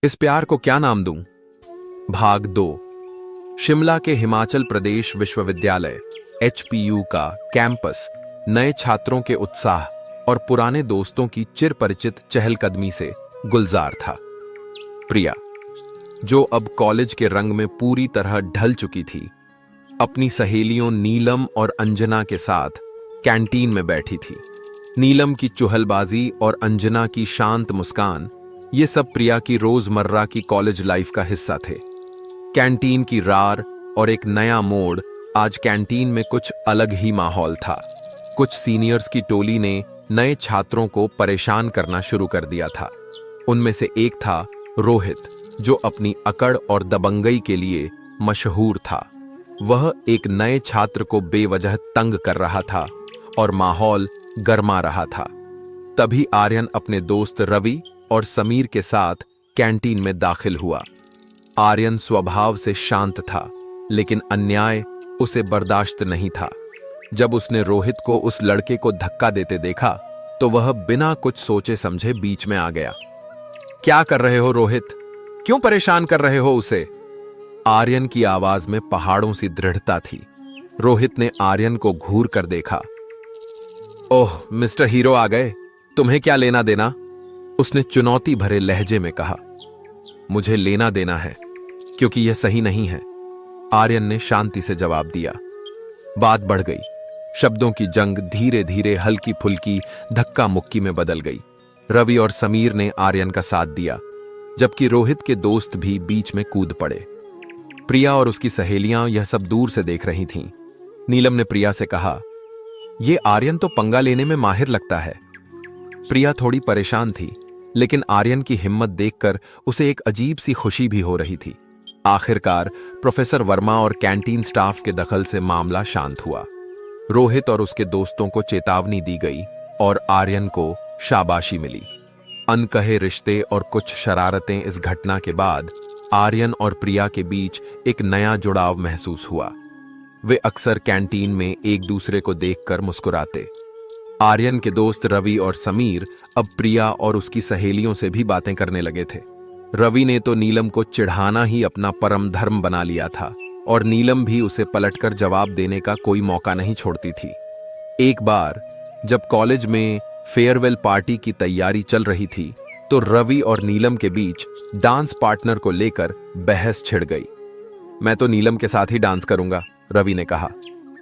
इस प्यार को क्या नाम दूं? भाग 2। शिमला के हिमाचल प्रदेश विश्वविद्यालय HPU का कैंपस नए छात्रों के उत्साह और पुराने दोस्तों की चिरपरिचित चहलकदमी से गुलजार था। प्रिया, जो अब कॉलेज के रंग में पूरी तरह ढल चुकी थी, अपनी सहेलियों नीलम और अंजना के साथ कैंटीन में बैठी थी। नीलम की चुहलबाजी और अंजना की शांत मुस्कान, ये सब प्रिया की रोजमर्रा की कॉलेज लाइफ का हिस्सा थे। कैंटीन की रार और एक नया मोड़, आज कैंटीन में कुछ अलग ही माहौल था। कुछ सीनियर्स की टोली ने नए छात्रों को परेशान करना शुरू कर दिया था। उनमें से एक था रोहित, जो अपनी अकड़ और दबंगई के लिए मशहूर था। वह एक नए छात्र को बेवजह तंग कर रहा था और माहौल गर्मा रहा था। तभी आर्यन अपने दोस्त रवि और समीर के साथ कैंटीन में दाखिल हुआ। आर्यन स्वभाव से शांत था, लेकिन अन्याय उसे बर्दाश्त नहीं था। जब उसने रोहित को उस लड़के को धक्का देते देखा, तो वह बिना कुछ सोचे समझे बीच में आ गया। क्या कर रहे हो रोहित? क्यों परेशान कर रहे हो उसे? आर्यन की आवाज में पहाड़ों सी दृढ़ता थी। रोहित ने आर्यन को घूर कर देखा। ओह, मिस्टर हीरो आ गए, तुम्हें क्या लेना देना? उसने चुनौती भरे लहजे में कहा। मुझे लेना देना है, क्योंकि यह सही नहीं है, आर्यन ने शांति से जवाब दिया। बात बढ़ गई। शब्दों की जंग धीरे धीरे हल्की फुल्की धक्का मुक्की में बदल गई। रवि और समीर ने आर्यन का साथ दिया, जबकि रोहित के दोस्त भी बीच में कूद पड़े। प्रिया और उसकी सहेलियां यह सब दूर से देख रही थीं। नीलम ने प्रिया से कहा, यह आर्यन तो पंगा लेने में माहिर लगता है। प्रिया थोड़ी परेशान थी, लेकिन आर्यन की हिम्मत देखकर उसे एक अजीब सी खुशी भी हो रही थी। आखिरकार प्रोफेसर वर्मा और कैंटीन स्टाफ के दखल से मामला शांत हुआ। रोहित और उसके दोस्तों को चेतावनी दी गई और आर्यन को शाबाशी मिली। अनकहे रिश्ते और कुछ शरारतें। इस घटना के बाद आर्यन और प्रिया के बीच एक नया जुड़ाव महसूस हुआ। वे अक्सर कैंटीन में एक दूसरे को देखकर मुस्कुराते। आर्यन के दोस्त रवि और समीर अब प्रिया और उसकी सहेलियों से भी बातें करने लगे थे। रवि ने तो नीलम को चिढ़ाना ही अपना परम धर्म बना लिया था, और नीलम भी उसे पलटकर जवाब देने का कोई मौका नहीं छोड़ती थी। एक बार जब कॉलेज में फेयरवेल पार्टी की तैयारी चल रही थी, तो रवि और नीलम के बीच डांस पार्टनर को लेकर बहस छिड़ गई। मैं तो नीलम के साथ ही डांस करूंगा, रवि ने कहा।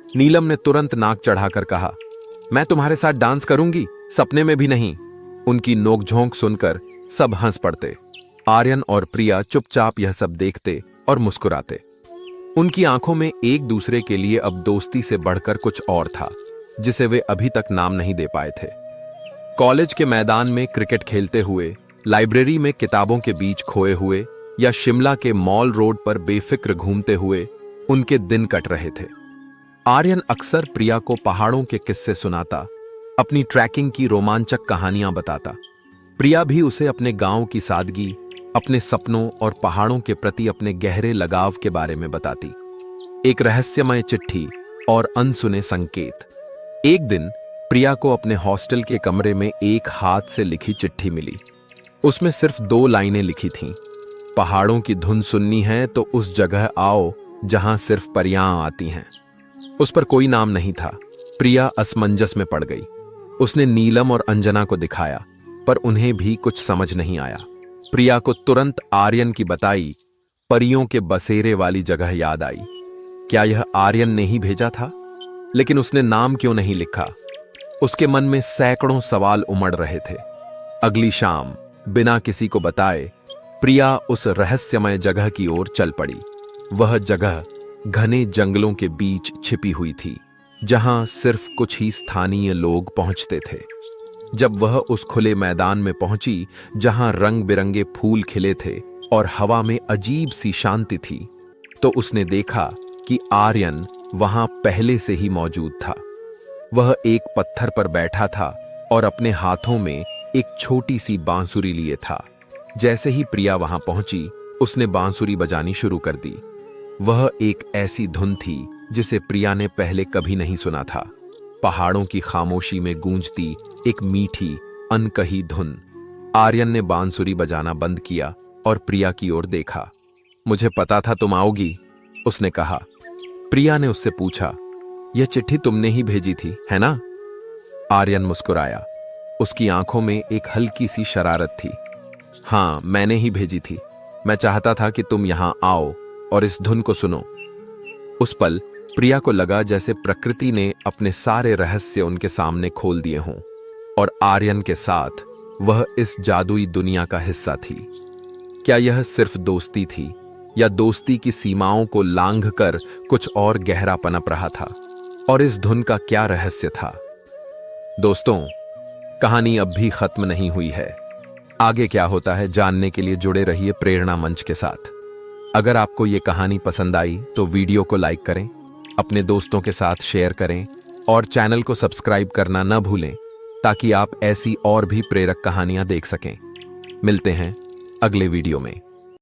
नीलम ने तुरंत नाक चढ़ाकर कहा, मैं तुम्हारे साथ डांस करूंगी? सपने में भी नहीं। उनकी नोकझोंक सुनकर सब हंस पड़ते। आर्यन और प्रिया चुपचाप यह सब देखते और मुस्कुराते। उनकी आंखों में एक दूसरे के लिए अब दोस्ती से बढ़कर कुछ और था, जिसे वे अभी तक नाम नहीं दे पाए थे। कॉलेज के मैदान में क्रिकेट खेलते हुए, लाइब्रेरी में किताबों के बीच खोए हुए, या शिमला के मॉल रोड पर बेफिक्र घूमते हुए उनके दिन कट रहे थे। आर्यन अक्सर प्रिया को पहाड़ों के किस्से सुनाता, अपनी ट्रैकिंग की रोमांचक कहानियां बताता। प्रिया भी उसे अपने गांव की सादगी, अपने सपनों और पहाड़ों के प्रति अपने गहरे लगाव के बारे में बताती। एक रहस्यमय चिट्ठी और अनसुने संकेत। एक दिन प्रिया को अपने हॉस्टल के कमरे में एक हाथ से लिखी चिट्ठी मिली। उसमें सिर्फ 2 लाइनें लिखी थीं। पहाड़ों की धुन सुननी है तो उस जगह आओ जहां सिर्फ परियां आती हैं। उस पर कोई नाम नहीं था। प्रिया असमंजस में पड़ गई। उसने नीलम और अंजना को दिखाया, पर उन्हें भी कुछ समझ नहीं आया। प्रिया को तुरंत आर्यन की बताई परियों के बसेरे वाली जगह याद आई। क्या यह आर्यन ने ही भेजा था? लेकिन उसने नाम क्यों नहीं लिखा? उसके मन में सैकड़ों सवाल उमड़ रहे थे। अगली शाम बिना किसी को बताए प्रिया उस रहस्यमय जगह की ओर चल पड़ी। वह जगह घने जंगलों के बीच छिपी हुई थी, जहां सिर्फ कुछ ही स्थानीय लोग पहुंचते थे। जब वह उस खुले मैदान में पहुंची, जहां रंग बिरंगे फूल खिले थे और हवा में अजीब सी शांति थी, तो उसने देखा कि आर्यन वहां पहले से ही मौजूद था। वह एक पत्थर पर बैठा था और अपने हाथों में एक छोटी सी बांसुरी लिए था। जैसे ही प्रिया वहां पहुंची, उसने बांसुरी बजानी शुरू कर दी। वह एक ऐसी धुन थी जिसे प्रिया ने पहले कभी नहीं सुना था। पहाड़ों की खामोशी में गूंजती एक मीठी अनकही धुन। आर्यन ने बांसुरी बजाना बंद किया और प्रिया की ओर देखा। मुझे पता था तुम आओगी, उसने कहा। प्रिया ने उससे पूछा, यह चिट्ठी तुमने ही भेजी थी, है ना? आर्यन मुस्कुराया। उसकी आंखों में एक हल्की सी शरारत थी। हाँ, मैंने ही भेजी थी। मैं चाहता था कि तुम यहां आओ और इस धुन को सुनो। उस पल प्रिया को लगा जैसे प्रकृति ने अपने सारे रहस्य उनके सामने खोल दिए हों और आर्यन के साथ वह इस जादुई दुनिया का हिस्सा थी। क्या यह सिर्फ दोस्ती थी या दोस्ती की सीमाओं को लांघकर कुछ और गहरा पनप रहा था? और इस धुन का क्या रहस्य था? दोस्तों, कहानी अब भी खत्म नहीं हुई है। आगे क्या होता है जानने के लिए जुड़े रहिए प्रेरणा मंच के साथ। अगर आपको ये कहानी पसंद आई तो वीडियो को लाइक करें, अपने दोस्तों के साथ शेयर करें और चैनल को सब्सक्राइब करना न भूलें ताकि आप ऐसी और भी प्रेरक कहानियां देख सकें। मिलते हैं अगले वीडियो में।